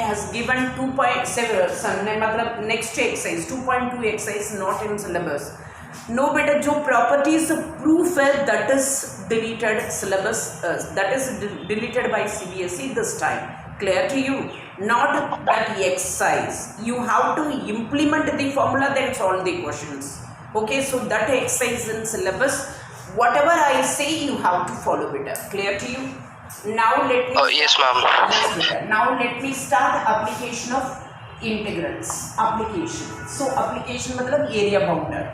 has given 2.7 मतलब next exercise 2.2 exercise not in syllabus. No बेटा जो properties proof है that is deleted syllabus, that is deleted by CBSE this time. Clear to you? Not that exercise. You have to implement the formula then solve the questions. Okay, so that exercise in syllabus. Whatever I say you have to follow better. Clear to you? Now let me. Yes, ma'am. Yes, better. Now let me start application of integrals. Application. So application मतलब area bounded.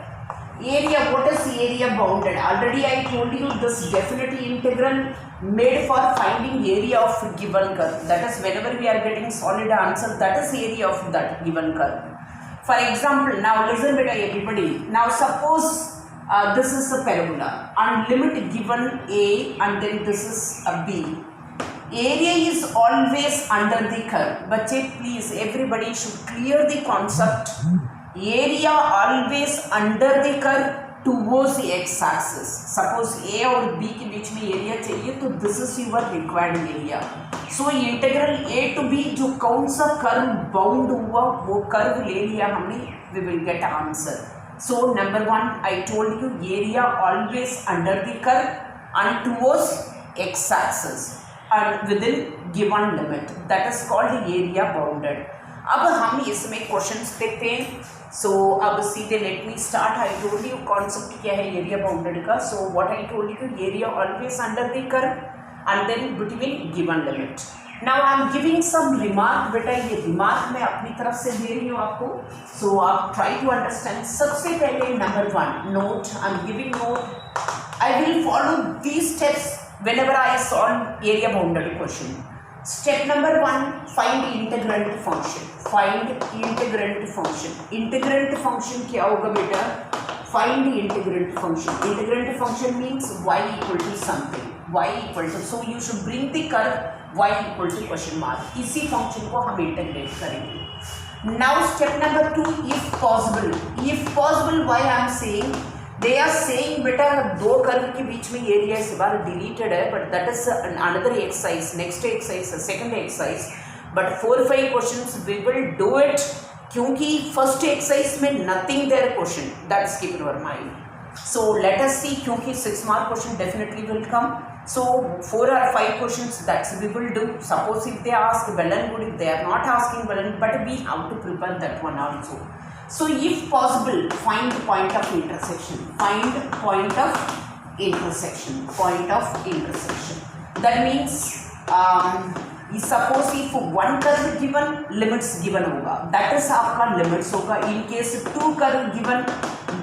Area, what is area bounded? Already I told you this definite integral made for finding area of given curve. That is whenever we are getting solid answer, that is area of that given curve. For example, now listen better everybody. Now suppose this is a parabola and limit given a and then this is a b. Area is always under the curve. बच्चे please everybody should clear the concept. Area always under the curve towards the x-axis. Suppose A और B के बीच में area चाहिए तो this is your required area. So integral A to B जो कौन सा curve bound हुआ वो कर्व ले लिया हमने, we will get answer. So number one I told you area always under the curve and towards x-axis and within given limit, that is called area bounded. अब हम इसमें क्वेश्चंस देखते हैं. सो अब सीधे let me start. I told you concept क्या है area bounded का. So what I told you area always under the curve and then between given limit. Now I am giving some remark. बेटा ये remark मैं अपनी तरफ से दे रही हूँ आपको. सो आप ट्राई टू अंडरस्टैंड. सबसे पहले number one note. I am giving note. I will follow these steps whenever I solve area bounded question. Step number one, find integrand function. Find integrand function. Integrand function क्या होगा बेटा? Find integrand function. Integrand function means y equal to something. Y equal to, so you should bring the curve y equal to question mark. इसी function को हम integrate करेंगे. Now step number two, if possible. If possible, why I am saying? They are saying बेटा दो curve के बीच में area इस बार डिलीटेड है, but that is another exercise, next exercise, second exercise. But 4-5 questions we will do it क्योंकि first exercise में nothing there question that's keep in your mind. So let us see क्योंकि 6 mark question definitely will come. So 4 or 5 questions that we will do. Suppose if they ask well and good, if they are not asking well and, but we have to prepare that one also. So if possible, find point of intersection. Find point of intersection. Point of intersection. That means suppose if one curve given, limits given होगा. That is आपका limits होगा. In case 2 curve given,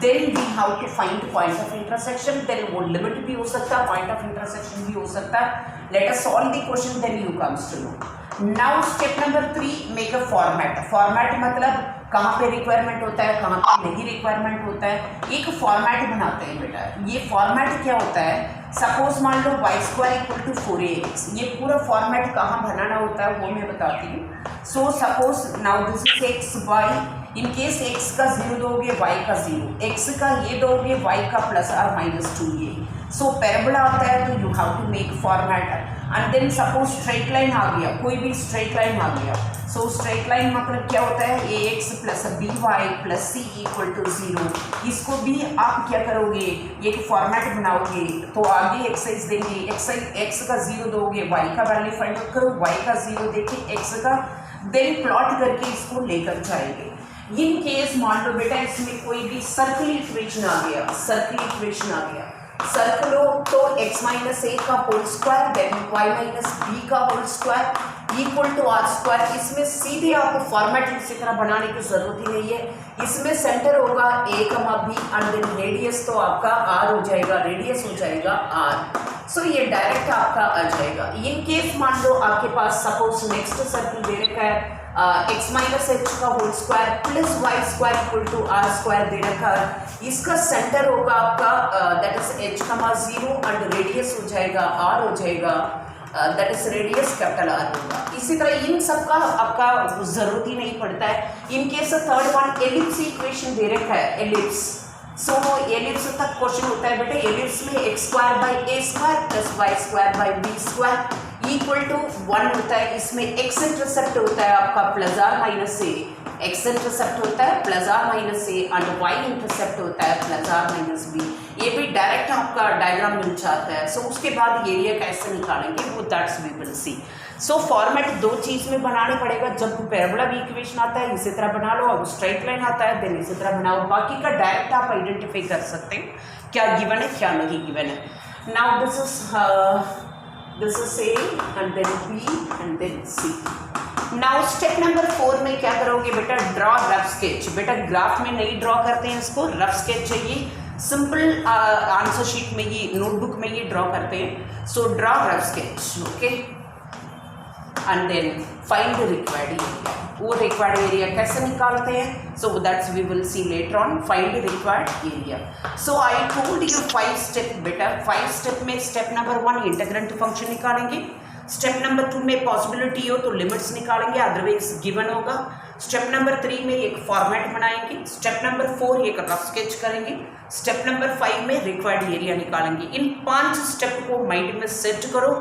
then we have to find point of intersection. Then वो limit भी हो सकता है, point of intersection भी हो सकता है. Let us solve the question, then you comes to know. Now step number 3, make a format. Format मतलब कहाँ पे रिक्वायरमेंट होता है, कहाँ पे नहीं रिक्वायरमेंट होता है. एक फॉर्मेट बनाते हैं बेटा. ये फॉर्मेट क्या होता है? सपोज मान लो y² इक्वल टू 4ax. ये पूरा फॉर्मेट कहाँ बनाना होता है वो मैं बताती हूँ. So suppose now this is x y. In case x का 0 दोगे, y का 0, x का ये दोगे, y का प्लस और माइनस 2 ये. सो पैराबोला आता है तो you have to make format. And then suppose straight line आ गया, कोई भी स्ट्रेट लाइन आ गया. सो स्ट्रेट लाइन मतलब क्या होता है? ax plus by plus c equal to 0. इसको भी आप क्या करोगे? एक फॉर्मेट बनाओगे तो आगे एक्सरसाइज देंगे. एक्सरसाइज x का 0 दोगे, y का वैल्यू फाइंड आउट करो, y का 0 देके x का, देन प्लॉट करके इसको लेकर जाएंगे. इन केस मान लो बेटा इसमें कोई भी सर्कल इक्वेशन आ गया, सर्कल इक्वेशन आ गया. सर्कल हो तो x माइनस ए का whole square then y minus b का whole square equal to r square. इसमें सीधे आपको फॉर्मेट इसी तरह बनाने की जरूरत ही नहीं है. इसमें सेंटर होगा a कमा b एंड देन रेडियस तो आपका r हो जाएगा, रेडियस हो जाएगा r. सो ये डायरेक्ट आपका आ जाएगा. इन केस मान लो आपके पास सपोज नेक्स्ट सर्कल दे रखा है x माइनस एच का whole square plus y square equal to r square दे रखा है. इसका सेंटर होगा आपका दैट इज h कमा 0 एंड रेडियस हो जाएगा r हो जाएगा, that is radius capital R होगा. इसी तरह इन सब का आपका जरूरत ही नहीं पड़ता है. In case third one ellipse equation दे रखा है, एलिप्स. सो एलिप्स तक क्वेश्चन होता है बेटे. एलिप्स में x² by a² plus y² by b² equal to 1 होता है, इसमें एक्स इंटरसेप्ट होता है आपका plus or minus a, x intercept होता है plus or minus a and y intercept होता है प्लस आर माइनस बी। ये भी डायरेक्ट आपका डायग्राम मिल जाता है। सो उसके बाद एरिया कैसे निकालेंगे वो that's we will see. So format दो चीज़ में बनाना पड़ेगा, जब पैराबोला भी इक्वेशन आता है इसी तरह बना लो, अब स्ट्राइट लाइन आता है देन इसी तरह बनाओ, बाकी का डायरेक्ट आप आइडेंटिफाई कर सकते हैं क्या गिवन है क्या नहीं गिवन है। Now this is A and then B and then C. Now step number 4 में क्या करोगे बेटा, ड्रॉ रफ स्केच। बेटा ग्राफ में नहीं ड्रॉ करते हैं इसको, रफ स्केच चाहिए, सिंपल आंसर शीट में ये नोटबुक में ये ड्रॉ करते हैं। So draw rough sketch, okay, and then find the required area. वो रिक्वायर्ड एरिया कैसे निकालते हैं, so that's we will see later on. Find the required area. So I told you 5 step बेटा, 5 step में step number 1 integrant function निकालेंगे, step number 2 में possibility हो तो लिमिट्स निकालेंगे अदरवाइज गिवन होगा, स्टेप नंबर 3 में एक फॉर्मेट बनाएंगे, स्टेप नंबर 4 एक रफ स्केच करेंगे, स्टेप नंबर 5 में रिक्वायर्ड एरिया निकालेंगे। इन 5 स्टेप को माइंड में सेट करो,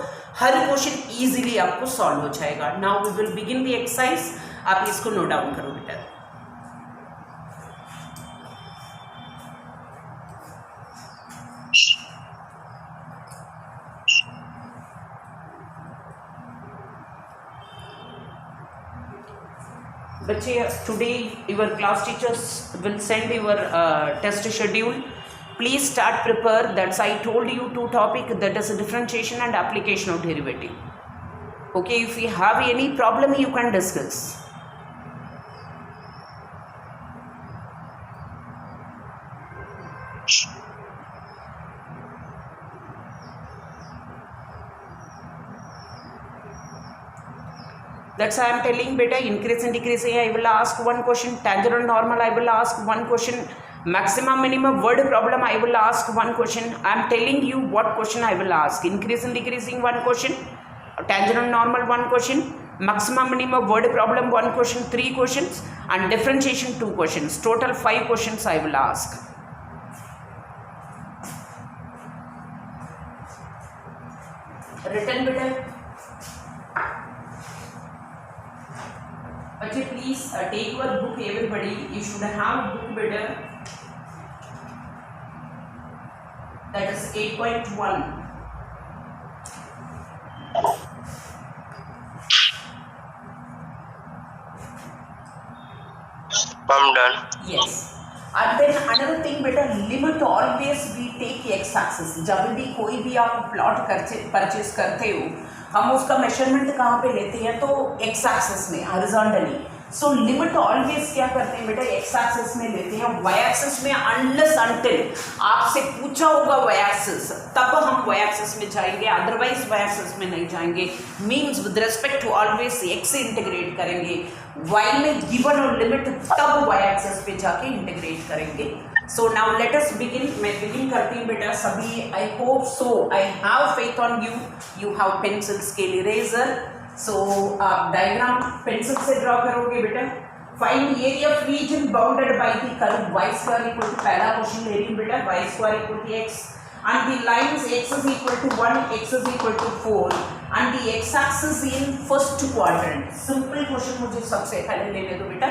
हर क्वेश्चन इजीली आपको सॉल्व हो जाएगा। Now we will begin the exercise, आप इसको नोट डाउन करो बेटा। बच्चे today your class teachers will send your test schedule. Please start prepare. That's I told you 2 topic, that is differentiation and application of derivative. Okay, if you have any problem you can discuss. That's why I am telling beta, increase and decrease I will ask 1 question, tangent normal I will ask 1 question, maximum minimum word problem I will ask 1 question. I am telling you what question I will ask. Increase and decreasing 1 question, tangent normal 1 question, maximum minimum word problem 1 question, 3 questions, and differentiation 2 questions. Total 5 questions I will ask. Written beta. But please take your book, everybody. You should have a book better. That is 8.1. I'm done. Yes. And then another thing better, limit always we take x axis. जब भी कोई भी आप plot purchase करते हो, हम उसका measurement कहाँ पे लेते हैं, तो एक्स एक्सिस में हॉरिजॉन्टली। सो लिमिट ऑलवेज क्या करते हैं बेटा, एक्स एक्सिस में लेते हैं, वाई एक्सिस में अनलेस अनटिल आपसे पूछा होगा वाई एक्सिस, तब हम वाई एक्सिस में जाएंगे, अदरवाइज वाई एक्सिस में नहीं जाएंगे। Means with respect to always x से इंटीग्रेट करेंगे, वाई में गिवन और लिमिट तब वाई एक्सिस पे जाके इंटीग्रेट करेंगे। So now let us begin. मैं बिगिन करती हूँ बेटा, सभी I hope so, I have faith on you, you have pencil, scale, eraser. So आप डायग्राम पेंसिल से ड्रॉ करोगे बेटा। Find area of region bounded by the curve y square equal to, पहला क्वेश्चन ले रही हूँ बेटा, y square equal to x and the lines x is equal to 1, x is equal to 4 and the x axis in first quadrant. Simple question मुझे सबसे पहले लेने दो बेटा।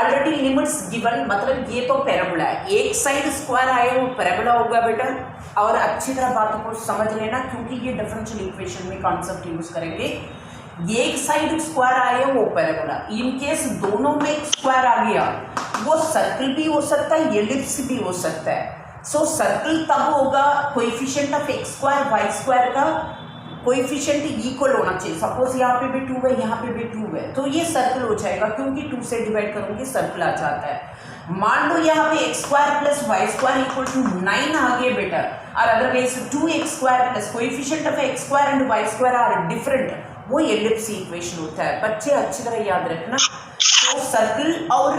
ऑलरेडी लिमिट्स गिवन, मतलब ये तो पैराबोला है, एक साइड स्क्वायर आए वो पैराबोला होगा बेटा। और अच्छी तरह बातों को समझ लेना, क्योंकि ये डिफरेंशियल इक्वेशन में कॉन्सेप्ट यूज करेंगे। एक साइड स्क्वायर आए वो पैराबोला, इन केस दोनों में एक स्क्वायर आ गया, वो सर्कल भी हो सकता है, एलिप्स भी हो सकता है। सो सर्कल तब होगा coefficient of x square y square का कोएफिशिएंट इक्वल होना चाहिए। सपोज यहाँ पे भी 2 है, यहाँ पे भी 2 है, तो ये सर्कल हो जाएगा, क्योंकि 2 से डिवाइड करोगे सर्कल आ जाता है। मान लो यहाँ पे x square plus y square equal to 9 आ गया बेटा, और otherwise 2x square plus coefficient of x square and y square are different, वो एलिप्स इक्वेशन होता है। बच्चे अच्छी तरह याद रखना। तो सर्कल और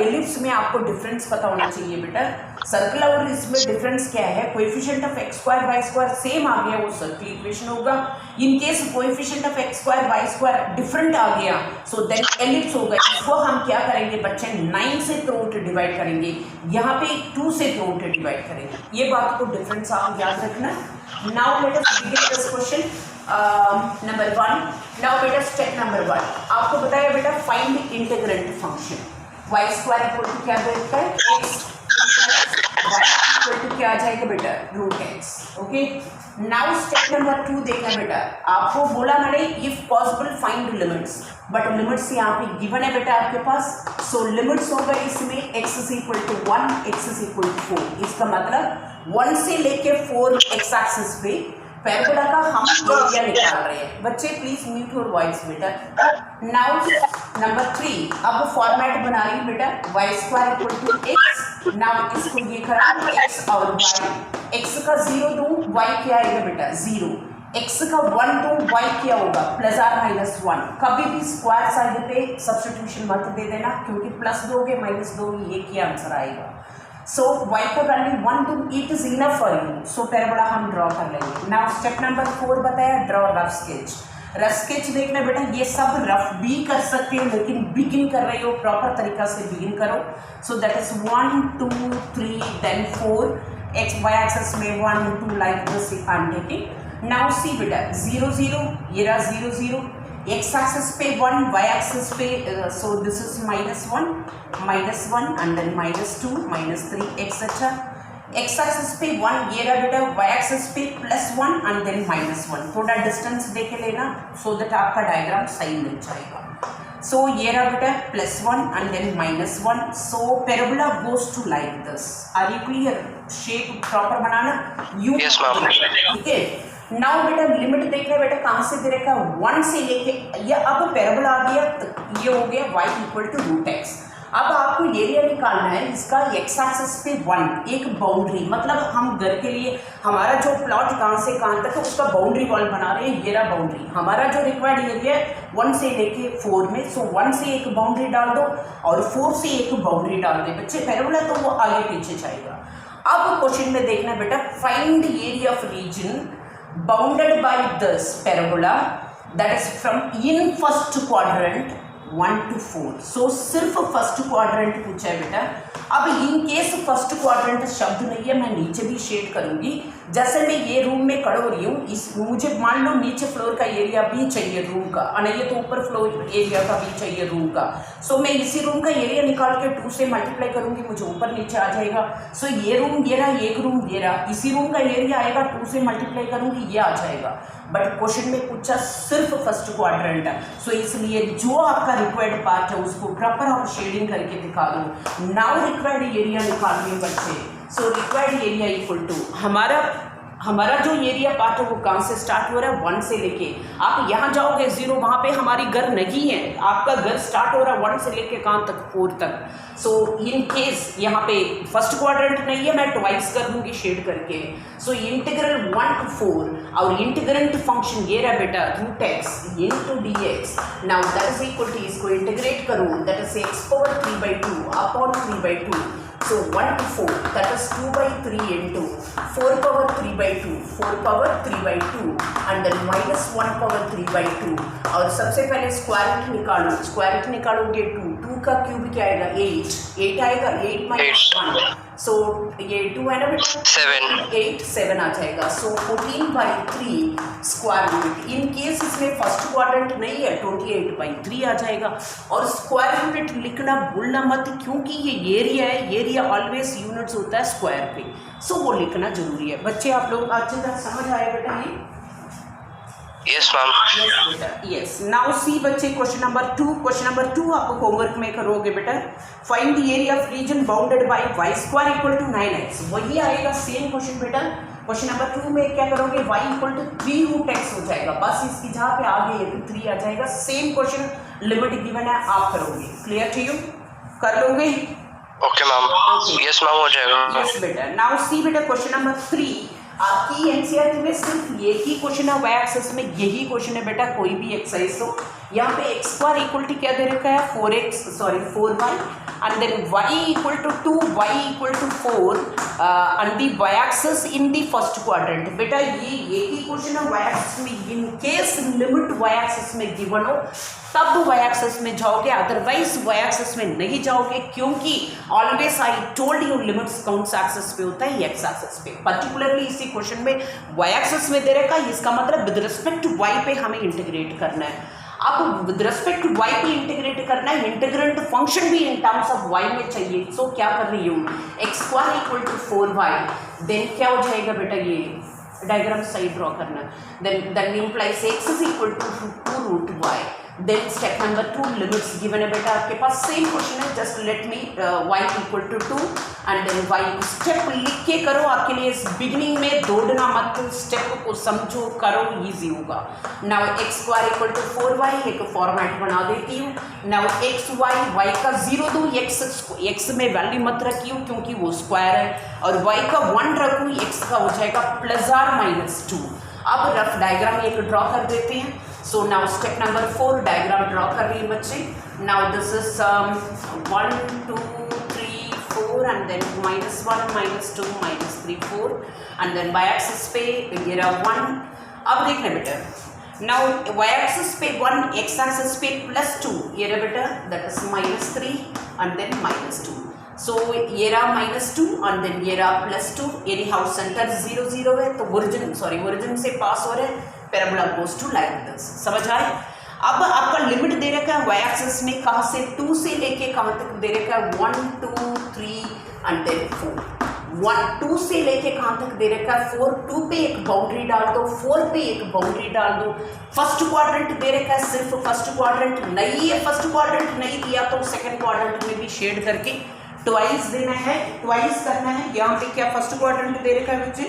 एलिप्स में आपको डिफरेंस पता होना चाहिए बेटा। सर्कल और इसमें डिफरेंस क्या है, coefficient of x square y square same आ गया वो सर्कल इक्वेशन होगा। In case coefficient of x square y square different आ गया, सो देन एलिप्स होगा। इसको हम क्या करेंगे बच्चे, 9 से थ्रू आउट डिवाइड करेंगे, यहाँ पे 2 से थ्रू आउट डिवाइड करेंगे। ये बात को डिफरेंस आप याद रखना। Now let us begin this question. Number 1. Now बेटा स्टेप नंबर 1 आपको बताया बेटा find integrand function y square equal to क्या देता है एक्स इक्वल टू क्या आ जाएगा बेटा root x. Okay now step number 2 देखना बेटा आपको बोला मैंने if possible find limits but limits यहाँ पे गिवन है बेटा आपके पास. सो लिमिट्स होगा इसमें x is equal to 1 x is equal to 4. इसका मतलब 1 से लेके 4 एक्स एक्सिस पे पैराबोला का हम एरिया निकाल रहे हैं. बच्चे प्लीज म्यूट योर वॉइस बेटा. नाउ नंबर 3 अब फॉर्मेट बना रही हूँ बेटा y square equal to x. Now इसको ये करा एक्स और वाई. एक्स का 0 दूँ वाई क्या आएगा बेटा 0. एक्स का 1 दूँ वाई क्या होगा प्लस आर माइनस 1. कभी भी स्क्वायर साइड पे सब्स्टिट्यूशन मत दे देना क्योंकि प्लस दोगे माइनस दोगे ये क्या आंसर आएगा. सो y का value 1 two it is enough for you. So parabola हम ड्रॉ कर लेंगे. नाउ स्टेप नंबर 4 बताया draw rough sketch. Rough sketch देखना बेटा ये सब रफ भी कर सकते हो लेकिन बिगिन कर रहे हो प्रॉपर तरीका से बिगिन करो. So that is 1 2 3 then 4 x y axis में 1 2 like this I am taking. Now see बेटा 0 0 ये रहा 0 0 एक्स एक्सिस पे 1 वाई एक्सिस पे so this is -1 and then -2 -3 etcetera. X axis पे 1 ये रहा बेटा वाई एक्सिस पे +1 एंड देन -1. थोड़ा डिस्टेंस दे के लेना सो दैट आपका डायग्राम सही मिल जाएगा. सो ये रहा बेटा +1 and then -1. So parabola goes to like this. Are you clear. Shape proper बनाना यू ठीक है. नाउ बेटा लिमिट देख रहे बेटा कहाँ से दे रखा 1 से लेके ये अब पैराबोला आ गया ये हो गया y equal to root x. अब आपको एरिया निकालना है इसका एक्स एक्सिस पे 1 एक बाउंड्री मतलब हम घर के लिए हमारा जो प्लॉट कहाँ से कहाँ तक है उसका बाउंड्री वॉल बना रहे हैं. ये रहा बाउंड्री हमारा जो रिक्वायर्ड एरिया है 1 से लेके 4 में. सो 1 से एक बाउंड्री डाल दो और 4 से एक बाउंड्री डाल दे बच्चे पैराबोला तो वो आगे पीछे जाएगा. अब क्वेश्चन में देखना बेटा find area of region bounded by this parabola that is from in first quadrant 1 to 4. सो सिर्फ फर्स्ट क्वाड्रेंट पूछा है बेटा. अब इन केस फर्स्ट क्वाड्रेंट शब्द नहीं है मैं नीचे भी शेड करूंगी. जैसे मैं ये रूम में खड़ा हो रही हूँ इस मुझे मान लो नीचे फ्लोर का एरिया भी चाहिए रूम का और नहीं तो ऊपर फ्लोर एरिया का भी चाहिए रूम का. सो मैं इसी रूम का एरिया निकाल के 2 से मल्टीप्लाई करूंगी मुझे ऊपर नीचे आ जाएगा. सो ये रूम ये रहा एक रूम ये रहा इसी रूम का एरिया आएगा 2 से मल्टीप्लाई करूंगी ये आ जाएगा. बट क्वेश्चन में पूछा सिर्फ फर्स्ट क्वाड्रेंट है. सो इसलिए जो आपका रिक्वायर्ड पार्ट है उसको प्रॉपर आप शेडिंग करके दिखा दो. नाउ रिक्वायर्ड एरिया निकाल रहे बच्चे. So required area equal to हमारा जो एरिया पार्ट है वो कहाँ से स्टार्ट हो रहा है 1 से लेके आप यहाँ जाओगे 0 वहाँ पे हमारी घर नहीं है. आपका घर स्टार्ट हो रहा है 1 से लेके कहाँ तक 4 तक. सो इन केस यहाँ पे फर्स्ट क्वाड्रेंट नहीं है मैं ट्वाइस कर दूंगी शेड करके. सो इंटीग्रल 1 to 4 और इंटीग्रेंट फंक्शन ये रहा बेटा root x into dx. Now that is equal to इसको इंटीग्रेट करो that is x power 3/2 upon 3/2. So 1 to 4 that is 2/3 into 4 power 3/2 4 power 3/2 and then minus 1 power 3/2. और सबसे पहले square root निकालोगे 2 का क्यूब क्या आएगा 8 आएगा 8 minus 1. सो ये 2 है ना बेटा 7 आ जाएगा. सो 14/3 स्क्वायर रूट. इन केस इसमें फर्स्ट क्वाड्रेंट नहीं है 28/3 आ जाएगा. और स्क्वायर यूनिट लिखना भूलना मत क्योंकि ये एरिया है एरिया ऑलवेज यूनिट्स होता है स्क्वायर पे. सो वो लिखना जरूरी है. बच्चे आप लोग अच्छी तरह समझ आए बेटा ये. Yes ma'am. यस बेटा यस. नाउ सी बच्चे क्वेश्चन नंबर 2 आप होमवर्क में करोगे बेटा. Find the area of region bounded by y square equal to 9x. वही आएगा सेम क्वेश्चन बेटा. क्वेश्चन नंबर 2 में क्या करोगे y equal to 3 root x हो जाएगा. बस इसकी जहाँ पे आगे है तो 3 आ जाएगा. सेम क्वेश्चन लिमिट गिवन है आप करोगे. क्लियर टू यू कर लोगे. Okay ma'am. यस मैम हो जाएगा. यस बेटा. नाउ सी बेटा क्वेश्चन नंबर 3 आपकी एनसीईआरटी में सिर्फ एक ही क्वेश्चन है वाई एक्सिस में यही क्वेश्चन है बेटा. कोई भी एक्सरसाइज हो यहाँ पे एक्स स्क्वायर इक्वल टू क्या दे रखा है 4y and then y equal to 2, y equal to 4 and the y axis in the first quadrant. बेटा ये ही क्वेश्चन है y axis में, in case limit y axis में गिवन हो तब y axis में जाओगे, अदरवाइज y axis में नहीं जाओगे, क्योंकि always I told you limits कौन सा एक्सिस पे होता है, x axis पे। पर्टिकुलरली इसी क्वेश्चन में y axis में दे रखा है, इसका मतलब विद रिस्पेक्ट टू y पे हमें इंटीग्रेट करना है। अब विद रिस्पेक्ट टू y पे इंटीग्रेट करना है, इंटीग्रेंट फंक्शन भी इन टर्म्स ऑफ y में चाहिए। सो क्या कर रही हूँ, x square equal to 4y, then क्या हो जाएगा बेटा, ये डायग्राम सही ड्रॉ करना, then implies x is equal to 2 root y, then step number 2 limits given है बेटा आपके पास, सेम क्वेश्चन है, just let me y equal to 2 and then y step लिख के करो, आपके लिए इस बिगिनिंग में दौड़ना मत, स्टेप को समझो करो, इजी होगा। Now x square equal to 4y, एक फॉर्मेट बना देती हूँ। नाउ एक्स y का 0 दो, x में वैल्यू मत रखी हूँ क्योंकि वो स्क्वायर है, और y का 1 रखूँ, x का हो जाएगा +or -2। अब रफ डायग्राम एक ड्रॉ कर देते हैं। So now step number 4 diagram draw कर रही है बच्चे। Now this is 1 2 3 4 and then -1 -2 -3 4 and then y axis पे ये रहा 1। अब देखना बेटा, नाउ y एक्सिस पे 1, x एक्सिस पे +2, ये रहा बेटा दैट इज -3 एंड देन -2। सो ये रहा -2 एंड देन ये रहा +2, यानी हाउ सेंटर 0 0 है, तो ओरिजिन से पास हो रहे हैं, parabola goes to like this. समझ आए? अब आपका लिमिट दे रखा है y एक्सिस में, कहाँ से 2 से लेके कहाँ तक दे रखा है 1 2 3 एंड देन 4। 2 से लेके कहाँ तक दे रखा है 4, 2 पे एक बाउंड्री डाल दो, 4 पे एक बाउंड्री डाल दो। फर्स्ट क्वाड्रेंट दे रखा है, सिर्फ फर्स्ट क्वाड्रेंट नहीं है, फर्स्ट क्वाड्रेंट नहीं दिया तो सेकंड क्वाड्रेंट में भी शेड करके ट्वाइस देना है, ट्वाइस करना है। यहाँ पे क्या फर्स्ट क्वाड्रेंट दे रखा है बच्चे,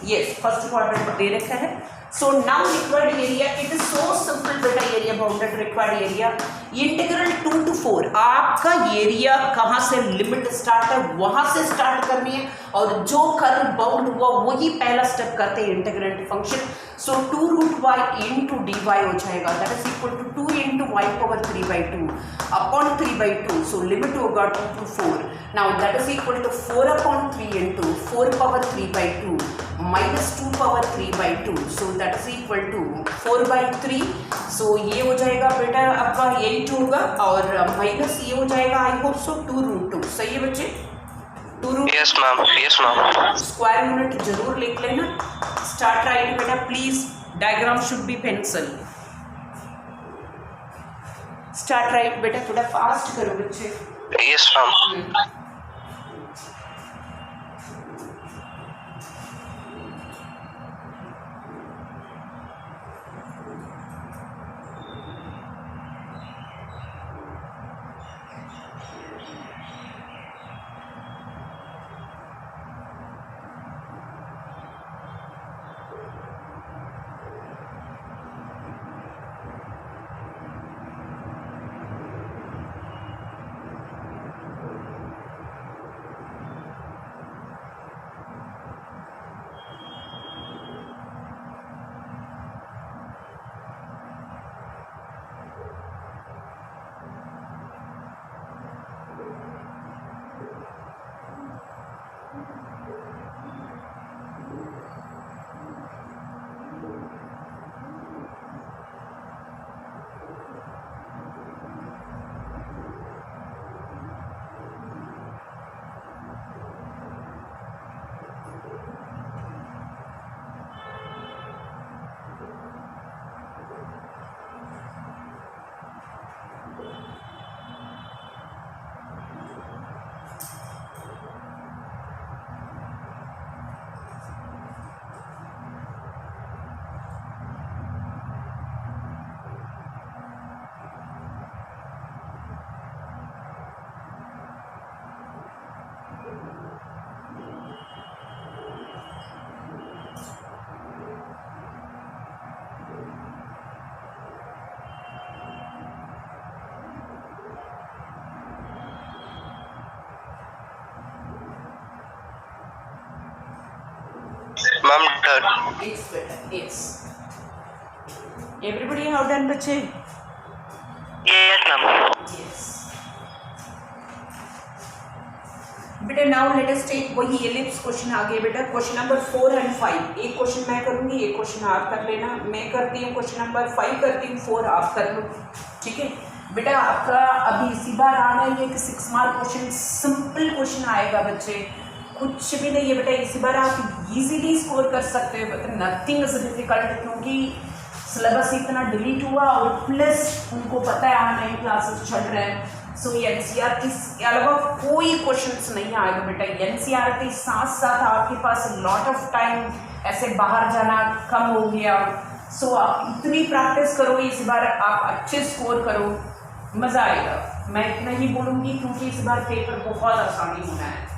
यस फर्स्ट क्वाड्रेंट दे रखा है। So now required area, it is so simple बेटा, area bounded required area integral 2 to 4, आपका एरिया कहाँ से लिमिट स्टार्ट है वहां से स्टार्ट करनी है, और जो कर्व बाउंड हुआ वही पहला स्टेप करते हैं integrand function. So 2 root y into d y हो जाएगा, that is equal to 2 into y power 3/2 upon 3/2। So limit होगा 2 to 4। Now that is equal to 4 upon 3 into 4 power 3/2 -2 power 3/2। So that is equal to 4/3। So ये हो जाएगा बेटा आपका 8 होगा, और माइनस ये हो जाएगा आई होप सो 2 रूट 2। सही है बच्चे? 2 root, yes ma'am. Square unit जरूर लिख लेना। स्टार्ट राइट बेटा please, diagram should be pencil. Start right बेटा, थोड़ा फास्ट करो बच्चे। Yes ma'am. Ma'am, done. It's better. Yes. Everybody have done बच्चे? बेटा नाउ लेट अस टेक वही एलिप्स क्वेश्चन आ गए बेटा, क्वेश्चन नंबर 4 और 5। एक क्वेश्चन मैं करूंगी, एक क्वेश्चन आप कर लेना। मैं करती हूँ क्वेश्चन नंबर 5 करती हूँ, 4 आप कर लो, ठीक है बेटा। आपका अभी इसी बार आना ही है कि 6 मार्क क्वेश्चन, सिंपल क्वेश्चन आएगा बच्चे, कुछ भी नहीं है बेटा। इसी बार आप इजीली स्कोर कर सकते हो, बट नथिंग इज डिफिकल्ट, क्योंकि सिलेबस इतना डिलीट हुआ और प्लस उनको पता है ऑनलाइन क्लासेस चल रहे हैं। सो एनसीईआरटी के अलावा कोई क्वेश्चंस नहीं आएगा बेटा। एनसीईआरटी साथ साथ आपके पास लॉट ऑफ टाइम ऐसे बाहर जाना कम हो गया। सो आप इतनी प्रैक्टिस करो, इस बार आप अच्छे स्कोर करो, मज़ा आएगा। मैं इतना ही बोलूँगी क्योंकि इस बार पेपर बहुत आसानी होना है।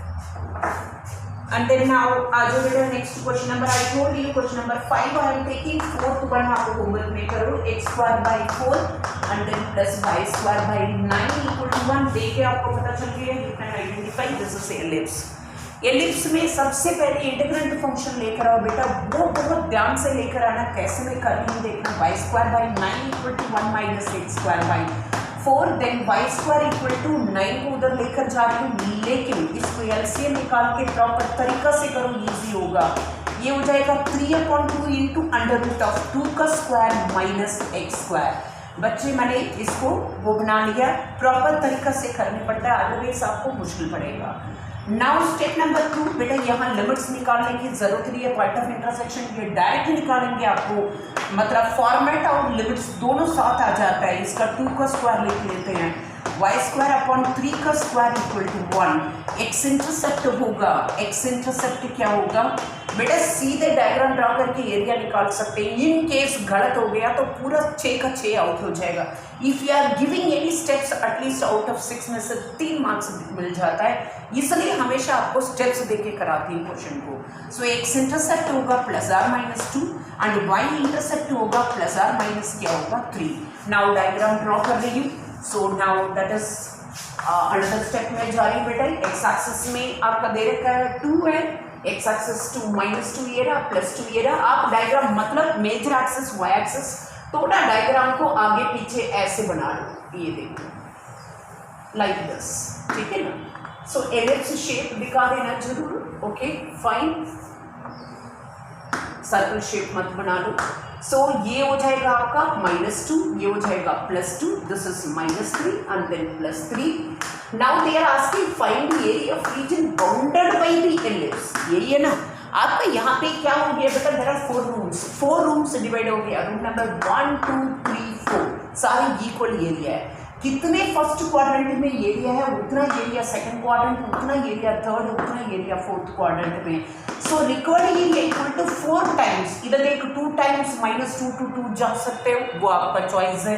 And then now आज बेटा next question number, I told you question number 5 I am taking 4th one आपको होमवर्क में करो, x² 4 and then plus y² 9 equal to 1। देखिए आपको पता चल गया, you can identify this is ellipse. Ellipse में सबसे पहले इंटीग्रेंट फंक्शन लेकर आओ बेटा, वो बहुत ध्यान से लेकर आना। कैसे मैं कर रही हूँ देखना, y² 9 equal to 1 minus x² 4, then y² equal to 9 को उधर लेकर जा रही हूँ, लेकिन इसको एलसीएम निकाल के प्रॉपर तरीका से करो, इजी होगा। ये हो जाएगा 3/2 इंटू अंडर रूट ऑफ 2 का स्क्वायर माइनस x²। बच्चे मैंने इसको वो बना लिया, प्रॉपर तरीका से करने पड़ता है, अदरवाइज आपको मुश्किल पड़ेगा। नाउ स्टेप नंबर 2 बेटा, यहाँ लिमिट्स निकालने की जरूरत नहीं है, पॉइंट ऑफ इंटरसेक्शन ये डायरेक्ट निकालेंगे आपको, मतलब फॉर्मेट और लिमिट्स दोनों साथ आ जाता है। इसका 2 का स्क्वायर लिख लेते हैं, y² 3 का square equal to 1। X intercept होगा, एक्स इंटरसेप्ट क्या होगा बेटा, सीधे डायग्राम ड्रा करके एरिया निकाल सकते हैं। इन केस गलत हो गया तो पूरा 6 का 6 आउट हो जाएगा। If you are giving any steps at least out of 6 में से 3 मार्क्स मिल जाता है, इसलिए हमेशा आपको स्टेप्स देके कराती हूँ क्वेश्चन को। सो एक्स इंटरसेप्ट होगा +r-2 एंड वाई इंटरसेप्ट होगा +r- क्या होगा 3। नाउ डायग्राम ड्रॉ कर रही हूँ। So now that is another step में जा रही बेटा। एक्स एक्सिस में आपका दे रखा है 2 है, एक्स एक्सिस 2 -2 ये रहा, +2 ये रहा। आप डायग्राम मतलब मेजर एक्सिस वाई एक्सिस थोड़ा डायग्राम को आगे पीछे ऐसे बना लो, ये देखो लाइक दिस, ठीक है ना। सो एलिप्स शेप दिखा देना जरूर, ओके फाइन। सर्कल शेप मत बना लो। सो ये हो जाएगा आपका -2, ये हो जाएगा +2, this is -3 and then +3। Now they are asking find the area of region bounded by the ellipse. यही है ना आपका, यहाँ पे क्या हो गया बेटा, देयर आर 4 रूम्स डिवाइड हो गया। रूम नंबर 1 2 3 4 सारे इक्वल एरिया है। कितने फर्स्ट क्वाड्रेंट में एरिया है उतना एरिया सेकंड क्वाड्रेंट, उतना एरिया थर्ड, उतना एरिया फोर्थ क्वाड्रेंट में। So required area equal to 4 times, इधर एक 2 टाइम्स -2 to 2 जा सकते हो, वो आपका चॉइस है।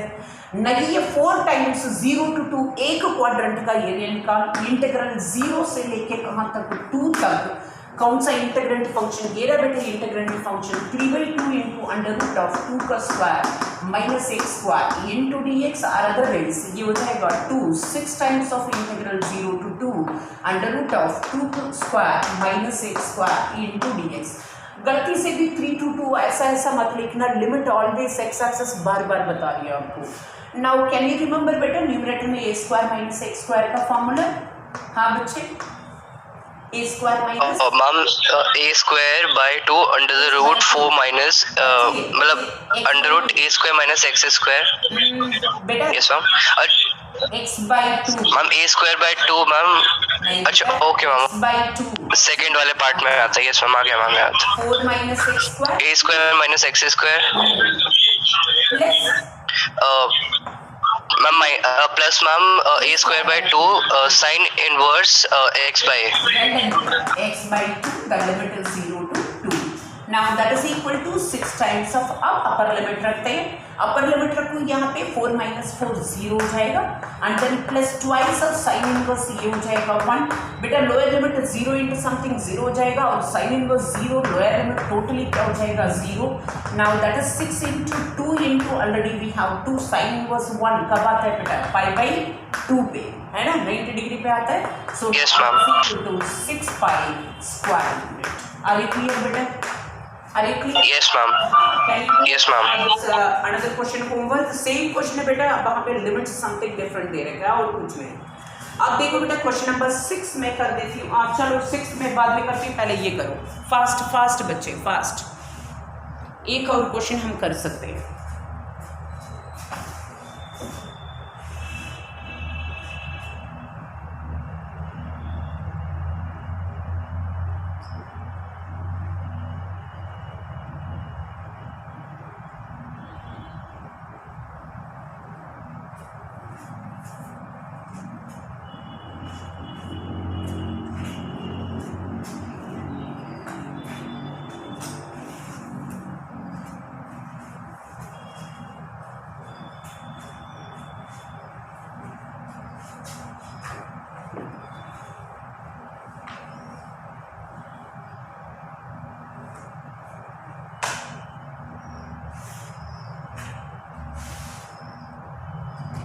नहीं ये 4 टाइम्स 0 to 2 एक क्वाड्रेंट का एरिया निकाल। इंटीग्रल 0 से लेके कहाँ तक 2 तक कौन सा इंटीग्रेंट फंक्शन, ये रहा बेटा integrand function 3/2 into under root of 2 का square minus x² into dx और अदरवाइज ये हो जाएगा 2 6 times of integral 0 to 2 under root of 2 का square minus x² into dx। गलती से भी 3 to 2 ऐसा मत लिखना, लिमिट ऑलवेज x एक्सिस बार बार बता रही है आपको। नाउ कैन यू रिमेंबर बेटा न्यूमरेटर में a² - x² का फॉर्मूला, हाँ बच्चे a² minus ma'am a² 2 under the root 4 minus मतलब अंडर रूट a² - x²। बेटा yes ma'am, x/2 ma'am a² 2 ma'am, अच्छा ओके मैम, 2 सेकेंड वाले पार्ट में आता है। यस मैम आ गया मैम याद। 4 - x² a² - x² plus ma'am plus ma'am a² 2 sine inverse x/2 the limit is 0 to 2। now that is equal to 6 times of upper limit रखते हैं, upper limit रखो यहाँ पे 4 - 4 0 हो जाएगा and then plus twice of sine inverse ये हो जाएगा 1। बेटा लोअर लिमिट 0 इंटू समथिंग 0 हो जाएगा और sine inverse 0, lower limit totally क्या हो जाएगा 0। Now that is 6 into 2 into already we have 2 sine inverse 1 कब आता है बेटा π/2 पे, है ना 90 डिग्री पे आता है। So Yes, ma'am. 6π²। Are you clear बेटा, are you clear? Yes ma'am, Yes, ma'am. Another question homework same question है बेटा, अब वहाँ पे लिमिट समथिंग डिफरेंट दे रखा है और कुछ नहीं। अब देखो बेटा क्वेश्चन नंबर 6 में कर देती हूँ। आप चलो 6 में बाद में करती हूँ, पहले ये करो। फास्ट फास्ट बच्चे फास्ट। एक और क्वेश्चन हम कर सकते हैं।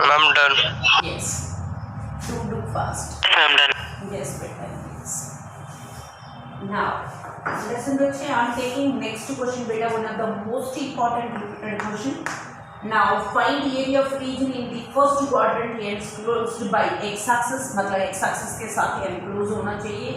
I'm done. Yes. Do fast. I'm done. Yes, better. Yes. Now, listen, bachche, I'm taking next question, beta, one of the most important repeated question. Now, find the area of region in the first quadrant enclosed by x-axis, मतलब x-axis के साथ enclose होना चाहिए.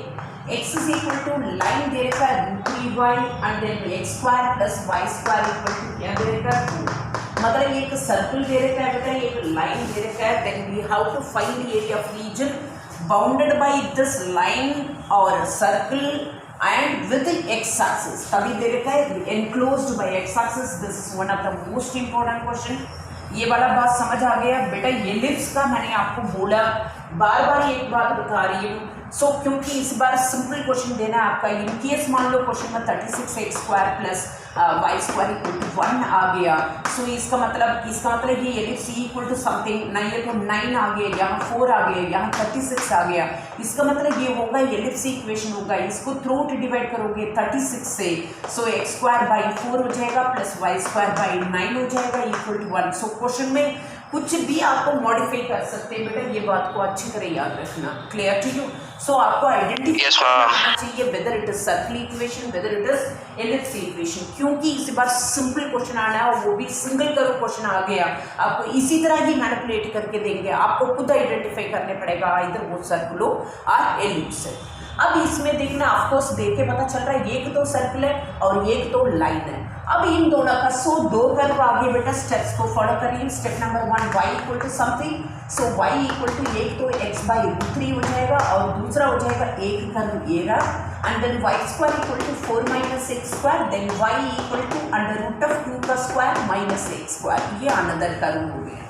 X is equal to line दे रखा है √3y and then x square plus y square equal to क्या दे रखा है 2. मतलब ये एक सर्कल दे रखा है बेटा, ये एक लाइन दे रखा है. Then we how to find the area of region bounded by this line और circle and with x axis. तभी दे रखा है enclosed by x axis. This is one of the most important question. ये वाला बात समझ आ गया बेटा. एलिप्स का मैंने आपको बोला, बार बार एक बात बता रही हूँ. सो क्योंकि इस बार सिंपल क्वेश्चन देना है आपका. इन केस मान लो क्वेश्चन में 36x² plus y² equal to 1 आ गया. सो इसका मतलब ये एलिप्स इक्वल टू समथिंग ना, ये तो 9 आ गया, यहाँ 4 आ गया, यहाँ 36 आ गया. इसका मतलब ये होगा एलिप्स इक्वेशन होगा. इसको थ्रू डिवाइड करोगे 36 से. सो x²/4 हो जाएगा प्लस y²/9 हो जाएगा इक्वल टू 1. सो क्वेश्चन में कुछ भी आपको मॉडिफाई कर सकते हैं बेटा. ये बात को अच्छी तरह याद रखना. Clear to you? सो आपको आइडेंटिफाई करना चाहिए whether it is circle equation, whether it is ellipse equation. क्योंकि इस बार सिंपल क्वेश्चन आना है और वो भी सिंगल करो क्वेश्चन आ गया. आपको इसी तरह ही मैनिपुलेट करके देंगे. आपको खुद आइडेंटिफाई करने पड़ेगा इधर वो सर्कल हो और एलिप्स है. अब इसमें देखना, ऑफकोर्स देख के पता चल रहा है एक तो सर्कल है और एक तो लाइन है. अब इन दोनों का दो कर्व आगे बेटा स्टेप्स को फॉलो करिए. Step number 1 y equal to something. So y equal to एक तो x/√3 हो जाएगा और दूसरा हो जाएगा एक कर्व ये रहा and then y² equal to 4 - x². Then y equal to √2 का स्क्वायर माइनस x². ये अनदर कर्व हो गया.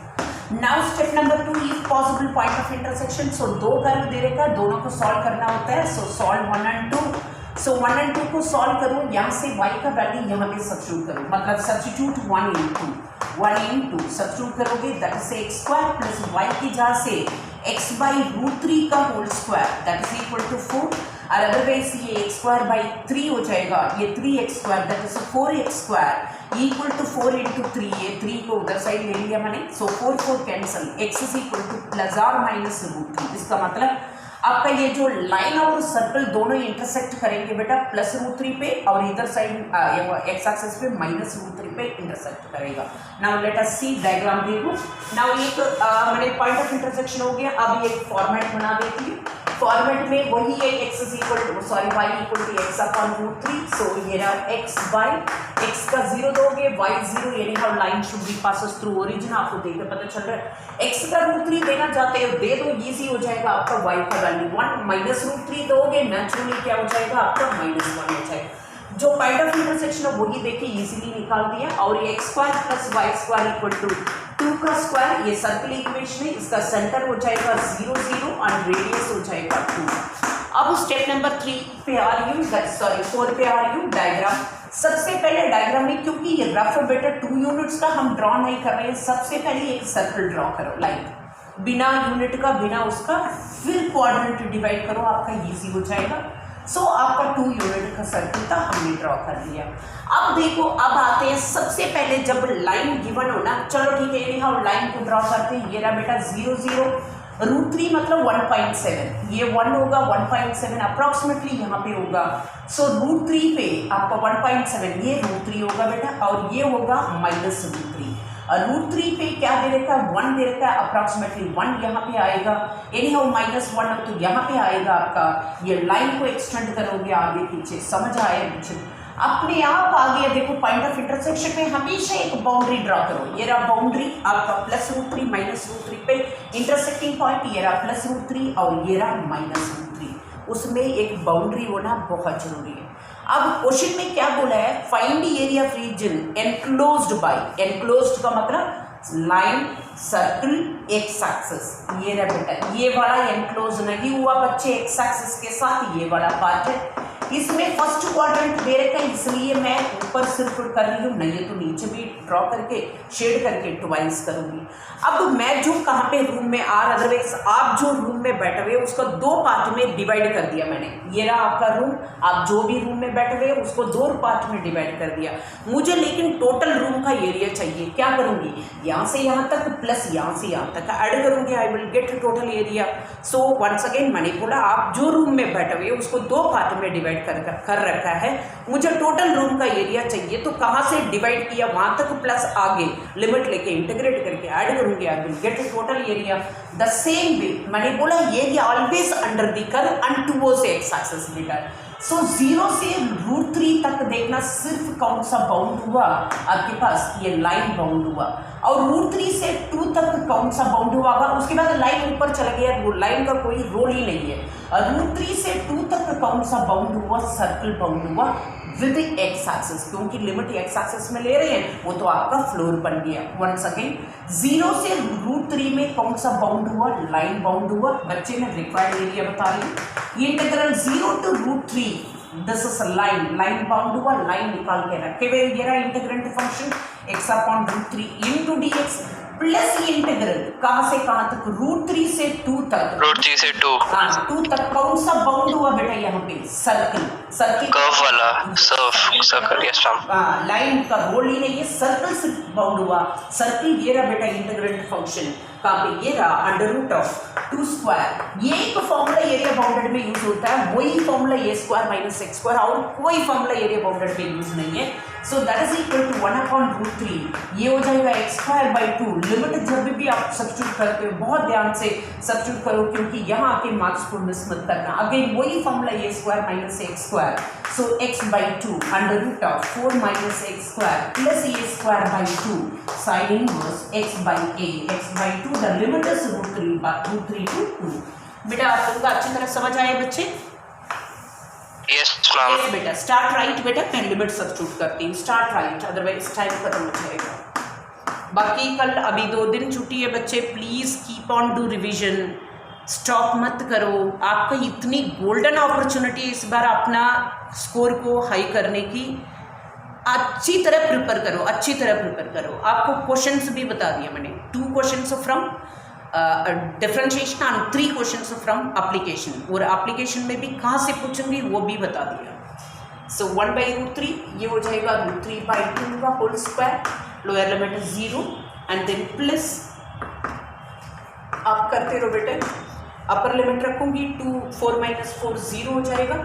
Now step number 2 if possible point of intersection. So दो कर्व दे रखा है, दोनों को सॉल्व करना होता है. सो सॉल्व 1 और 2. सो 1 और 2 को सॉल्व करो. यहाँ से y का वैल्यू यहाँ पे सब्स्टिट्यूट करो. मतलब सब्स्टिट्यूट 1 × 2 सब्स्टिट्यूट करोगे that is x² plus y की जगह से x/√3 का whole square that is equal to 4. और अदरवाइज ये x²/3 हो जाएगा. ये 3x² that is 4x² equal to 4 × 3. ये 3 को उधर साइड ले लिया मैंने. So 4 cancel. x is equal to plus or minus √3. इसका मतलब आपका ये जो लाइन और सर्कल दोनों इंटरसेक्ट करेंगे बेटा +√3 पे और इधर साइड एक्स एक्सिस पे -√3 पे इंटरसेक्ट करेगा. Now let us C diagram देखो. नाउ एक मैंने पॉइंट ऑफ इंटरसेक्शन हो गया. अब एक फॉर्मेट बना देती हूँ. फॉर्मेट में वही है y इक्वल टू x/√3. सो ये रहा x का 0 दोगे, y 0, यानी how line should be passes through origin. आपको देख के पता चल रहा है. x का √3 देना चाहते हो दे दो, इजी हो जाएगा आपका. y का वैल्यू 1 -√3 दोगे नेचुरली क्या हो जाएगा आपका -1 हो जाएगा. जो पॉइंट ऑफ इंटरसेक्शन है वही देखिए इजीली निकाल दिया. और ये x² plus y² equal to 2 का स्क्वायर. ये सर्कल इक्वेशन है. इसका सेंटर हो जाएगा 0 0 और रेडियस हो जाएगा 2. अब स्टेप नंबर 3 पे आ रही हूँ, 4 पे आ रही हूँ. डायग्राम. सबसे पहले डायग्राम में क्योंकि ये रफ बेटा 2 यूनिट्स का हम ड्रॉ नहीं कर रहे हैं. सबसे पहले एक सर्कल ड्रॉ करो लाइक बिना यूनिट का बिना उसका, फिर क्वाड्रेंट डिवाइड करो. आपका इजी हो जाएगा. सो आपका 2 यूनिट का सर्कल था, हमने ड्रॉ कर लिया. अब देखो, अब आते हैं सबसे पहले जब लाइन गिवन हो ना. चलो ठीक है, यही हम लाइन को ड्रॉ करते हैं. ये रहा बेटा 0 0 √3 मतलब 1.7. ये 1 होगा 1.7 अप्रॉक्सीमेटली यहाँ पे होगा. सो √3 पे आपका 1.7 ये √3 होगा बेटा और ये होगा -√3. √3 पे क्या दे रखा है, 1 दे रखा है, अप्रॉक्सीमेटली 1 यहाँ पे आएगा, एनी हाउ -1 तो यहाँ पे आएगा आपका। ये लाइन को एक्सटेंड करोगे आगे पीछे, समझ आया मुझे, अपने आप आ गया। देखो पॉइंट ऑफ इंटरसेक्शन में हमेशा एक बाउंड्री ड्रॉ करो, ये रहा बाउंड्री आपका +√3 -√3 पे इंटरसेक्टिंग पॉइंट, ये रहा +√3 और ये रहा -√3, उसमें एक बाउंड्री होना बहुत जरूरी है। अब क्वेश्चन में क्या बोला है, find area of region enclosed by, enclosed का मतलब लाइन, सर्कल, एक्स एक्सिस, ये रहा बेटा, ये वाला एनक्लोज नहीं हुआ बच्चे एक्स एक्सिस के साथ, ये वाला पार्ट है। इसमें फर्स्ट क्वाड्रेंट दे रखा है, इसलिए मैं ऊपर सिर्फ कर रही हूँ, नहीं तो नीचे भी ड्रॉ करके शेड करके ट्वाइस करूंगी। अब मैं जो कहाँ पे रूम में अदरवाइज आप जो रूम में बैठे हुए उसको 2 पार्ट में डिवाइड कर दिया मैंने, ये रहा आपका रूम, आप जो भी रूम में बैठे हुए उसको 2 पार्ट में डिवाइड कर दिया। मुझे लेकिन टोटल रूम का एरिया चाहिए, क्या करूंगी, यहाँ से यहाँ तक प्लस यहाँ से यहाँ तक ऐड करूंगी, I will get total area. So once again मैंने बोला आप जो रूम में बैठे हुए उसको 2 पार्ट में डिवाइड कर रखा है, मुझे टोटल रूम का एरिया चाहिए, तो कहाँ से डिवाइड किया वहां तक प्लस आगे लिमिट लेके इंटीग्रेट करके ऐड करूंगी, I will get total area. The same way मैंने बोला area always under the curve and towards x axis बेटा। सो 0 से √3 तक देखना सिर्फ कौन सा बाउंड हुआ आपके पास, ये लाइन बाउंड हुआ, और √3 से 2 तक कौन सा बाउंड हुआ, उसके बाद लाइन ऊपर चला गया, वो लाइन का कोई रोल ही नहीं है। √3 से 2 तक कौन सा बाउंड हुआ, सर्कल बाउंड हुआ विद एक्स एक्सिस, क्योंकि लिमिट एक्स एक्सिस में ले रहे हैं, वो तो आपका फ्लोर बन गया। वंस अगेन 0 से √3 में कौन सा बाउंड हुआ, लाइन बाउंड हुआ, बच्चे ने रिक्वायर्ड एरिया बता रही, integral 0 to √3 this is line, line bound हुआ, लाइन निकाल के रखे हुए, ये रहा integrant function x/√3 into dx plus integral कहाँ से कहाँ तक, √3 से 2 तक, √3 से 2, हाँ 2 तक कौन सा बाउंड हुआ बेटा, यहाँ पे सर्कल, सर्कल कर्व वाला सर्कल, यस मैम, लाइन का रोल ही नहीं है, सर्कल से बाउंड हुआ, सर्कल ये रहा बेटा इंटीग्रेंट फंक्शन, कहाँ पे, ये रहा √2², ये एक फॉर्मूला एरिया बाउंडेड में यूज होता है, वही फॉर्मूला a² - x², और कोई फॉर्मूला एरिया बाउंडेड में यूज नहीं है। So that is equal to 1/√3, ये हो जाएगा x²/2। लिमिट जब भी आप सब्स्टिट्यूट करते हो बहुत ध्यान से सब्स्टिट्यूट करो, क्योंकि यहाँ आके मार्क्स को मिस मत करना। अगेन वही formula a² - x², so x/2 √4 - x² plus a²/2 sine inverse x/a, x/2 the limit is √3 to 2। बेटा आप लोगों का अच्छी तरह समझ आया बच्चे? Yes ma'am. बेटा स्टार्ट राइट बेटा, मैं लिमिट सब्स्टिट्यूट करती हूँ, स्टार्ट राइट, अदरवाइज टाइम खत्म हो जाएगा। बाकी कल अभी 2 दिन छुट्टी है बच्चे, please keep on do revision, stop मत करो, आपका इतनी गोल्डन अपॉर्चुनिटी इस बार अपना स्कोर को हाई करने की, अच्छी तरह प्रिपेयर करो, अच्छी तरह प्रिपेयर करो। आपको क्वेश्चंस भी बता दिए मैंने, 2 questions from differentiation and 3 questions from application, और एप्लीकेशन में भी कहाँ से पूछूंगी वो भी बता दिया। सो 1/√3 ये हो जाएगा √3/2 का whole square, lower limit 0 and then plus, आप करते रहो बेटे, अपर लिमिट रखूंगी 2, 4 - 4 0 हो जाएगा,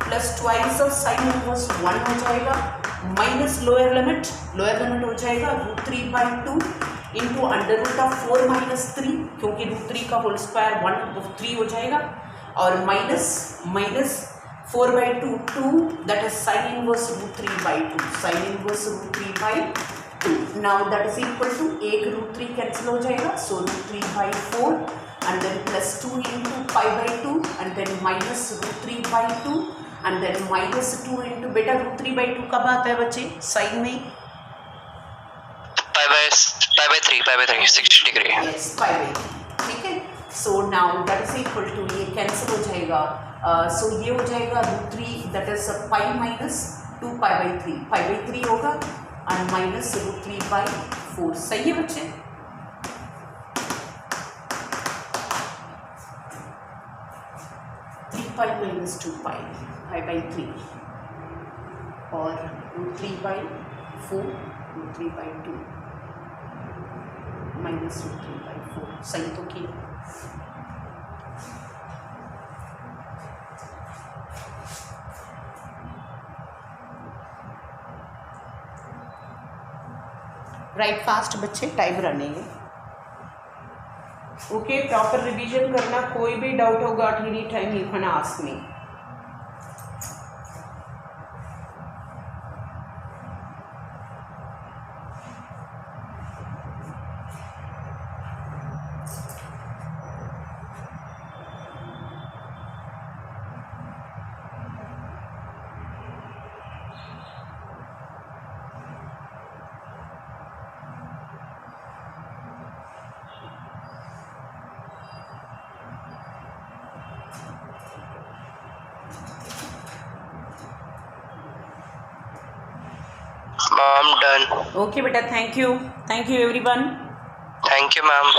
plus twice of sine inverse 1 हो जाएगा, माइनस लोअर लिमिट हो जाएगा √3/2 इंटू √4 - 3, क्योंकि √3 का होल स्क्वायर 1/3 हो जाएगा, और minus 4/2 2, that is sine inverse √3/2, sine inverse √3/2। Now that is equal to 1 √3 cancel हो जाएगा, सो √3/4 and then plus 2 into pi/2 and then minus √3/2 and then minus 2 into बेटा √3/2 कब आता है बच्चे साइन में? pi/3 60 degree. Yes, pi/3, ठीक है। So now that is equal to, ये कैंसिल हो जाएगा, so ये हो जाएगा √3 that is pi minus 2 pi/3 होगा and minus √3/4, सही है बच्चे? 3 pi minus 2 pi/3 और √3/4 √3/2 माइनस √3/4, सही तो किया। राइट फास्ट बच्चे, टाइम रनिंग है। ओके, प्रॉपर रिवीजन करना, कोई भी डाउट होगा at any time you can ask me. Ma'am, done. Okay बेटा, thank you everyone. Thank you, ma'am.